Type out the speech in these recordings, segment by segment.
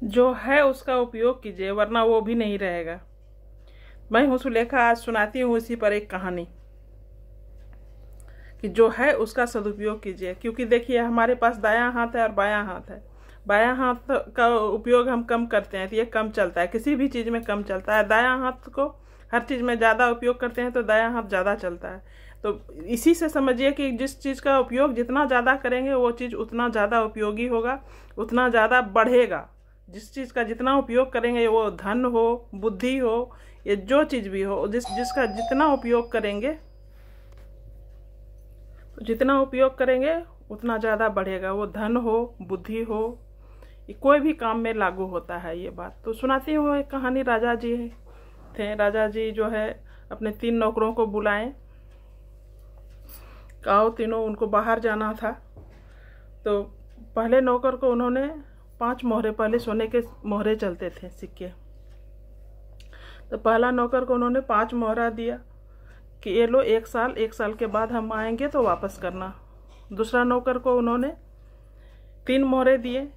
जो है उसका उपयोग कीजिए, वरना वो भी नहीं रहेगा। मैं हूँ सुलेखा, आज सुनाती हूँ इसी पर एक कहानी कि जो है उसका सदुपयोग कीजिए। क्योंकि देखिए, हमारे पास दायां हाथ है और बायां हाथ है। बायां हाथ का उपयोग हम कम करते हैं तो ये कम चलता है, किसी भी चीज़ में कम चलता है। दायां हाथ को हर चीज़ में ज़्यादा उपयोग करते हैं तो दायां हाथ ज़्यादा चलता है। तो इसी से समझिए कि जिस चीज़ का उपयोग जितना ज़्यादा करेंगे वो चीज़ उतना ज़्यादा उपयोगी होगा, उतना ज़्यादा बढ़ेगा। जिस चीज़ का जितना उपयोग करेंगे, वो धन हो, बुद्धि हो, ये जो चीज़ भी हो, जिसका जितना उपयोग करेंगे, जितना उपयोग करेंगे उतना ज़्यादा बढ़ेगा। वो धन हो, बुद्धि हो, ये कोई भी काम में लागू होता है ये बात। तो सुनाती हूँ एक कहानी। राजा जी थे। राजा जी जो है अपने 3 नौकरों को बुलाएं, कहो तीनों उनको बाहर जाना था। तो पहले नौकर को उन्होंने 5 मोहरे, पहले सोने के मोहरे चलते थे, सिक्के। तो पहला नौकर को उन्होंने 5 मोहरा दिया कि ये लो, 1 साल के बाद हम आएंगे तो वापस करना। दूसरा नौकर को उन्होंने 3 मोहरे दिए,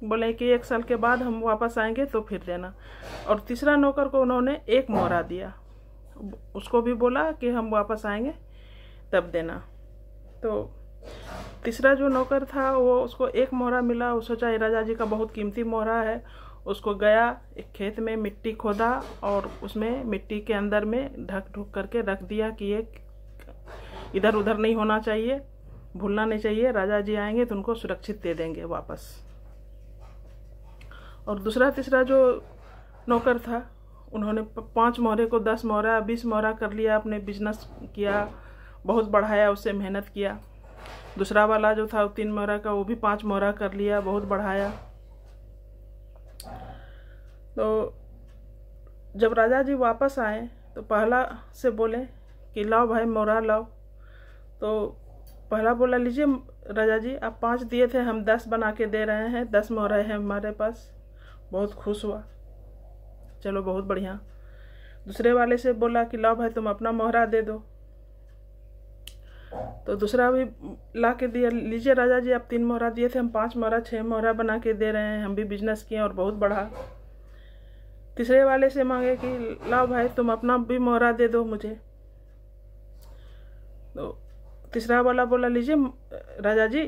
बोले कि 1 साल के बाद हम वापस आएंगे तो फिर देना। और तीसरा नौकर को उन्होंने 1 मोहरा दिया, उसको भी बोला कि हम वापस आएंगे तब देना। तो तीसरा जो नौकर था वो, उसको 1 मोहरा मिला। वो सोचा ये राजा जी का बहुत कीमती मोहरा है। उसको गया, एक खेत में मिट्टी खोदा और उसमें मिट्टी के अंदर में ढक ढुक करके रख दिया कि ये इधर उधर नहीं होना चाहिए, भूलना नहीं चाहिए। राजा जी आएंगे तो उनको सुरक्षित दे देंगे वापस। और दूसरा तीसरा जो नौकर था, उन्होंने 5 मोहरे को 10 मोहरा 20 मोहरा कर लिया, अपने बिजनेस किया, बहुत बढ़ाया, उससे मेहनत किया। दूसरा वाला जो था 3 मोहरा का, वो भी 5 मोहरा कर लिया, बहुत बढ़ाया। तो जब राजा जी वापस आए तो पहला से बोले कि लाओ भाई मोहरा लाओ। तो पहला बोला, लीजिए राजा जी, आप 5 दिए थे, हम 10 बना के दे रहे हैं, 10 मोहरे हैं हमारे पास। बहुत खुश हुआ, चलो बहुत बढ़िया। दूसरे वाले से बोला कि लाओ भाई तुम अपना मोहरा दे दो। तो दूसरा भी ला के दिया, लीजिए राजा जी, आप 3 मोहरा दिए थे, हम 5 मोहरा 6 मोहरा बना के दे रहे हैं, हम भी बिजनेस किए और बहुत बढ़ा। तीसरे वाले से मांगे कि लाओ भाई तुम अपना भी मोहरा दे दो मुझे। तो तीसरा वाला बोला, लीजिए राजा जी,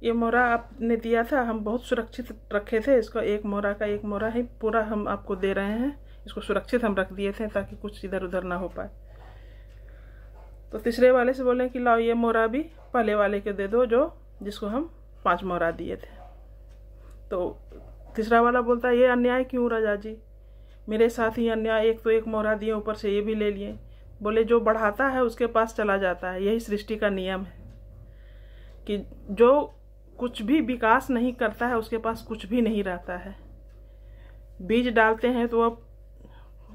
ये मोहरा आपने दिया था, हम बहुत सुरक्षित रखे थे इसको, 1 मोहरा का 1 मोहरा ही पूरा हम आपको दे रहे हैं, इसको सुरक्षित हम रख दिए थे ताकि कुछ इधर उधर ना हो पाए। तो तीसरे वाले से बोले कि लाओ ये मोहरा भी पहले वाले के दे दो, जो जिसको हम 5 मोहरा दिए थे। तो तीसरा वाला बोलता है, ये अन्याय क्यों राजा जी, मेरे साथ ही अन्याय, एक तो 1 मोहरा दिए, ऊपर से ये भी ले लिए। बोले जो बढ़ाता है उसके पास चला जाता है, यही सृष्टि का नियम है कि जो कुछ भी विकास नहीं करता है उसके पास कुछ भी नहीं रहता है। बीज डालते हैं तो वह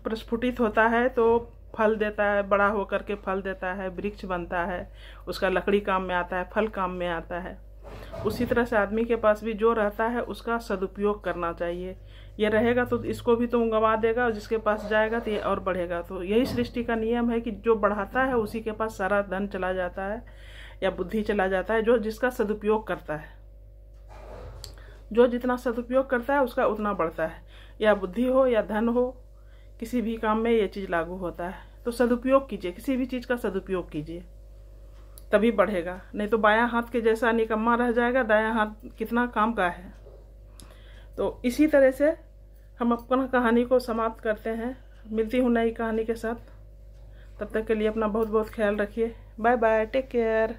प्रस्फुटित होता है, तो फल देता है, बड़ा होकर के फल देता है, वृक्ष बनता है, उसका लकड़ी काम में आता है, फल काम में आता है। उसी तरह से आदमी के पास भी जो रहता है उसका सदुपयोग करना चाहिए। ये रहेगा तो इसको भी तुम गंवा देगा, और जिसके पास जाएगा तो ये और बढ़ेगा। तो यही सृष्टि का नियम है कि जो बढ़ाता है उसी के पास सारा धन चला जाता है या बुद्धि चला जाता है, जो जिसका सदुपयोग करता है। जो जितना सदुपयोग करता है उसका उतना बढ़ता है, या बुद्धि हो या धन हो, किसी भी काम में ये चीज़ लागू होता है। तो सदुपयोग कीजिए, किसी भी चीज़ का सदुपयोग कीजिए, तभी बढ़ेगा। नहीं तो बायां हाथ के जैसा निकम्मा रह जाएगा, दायां हाथ कितना काम का है। तो इसी तरह से हम अपना कहानी को समाप्त करते हैं। मिलती हूँ नई कहानी के साथ, तब तक के लिए अपना बहुत बहुत ख्याल रखिए। Bye bye, take care.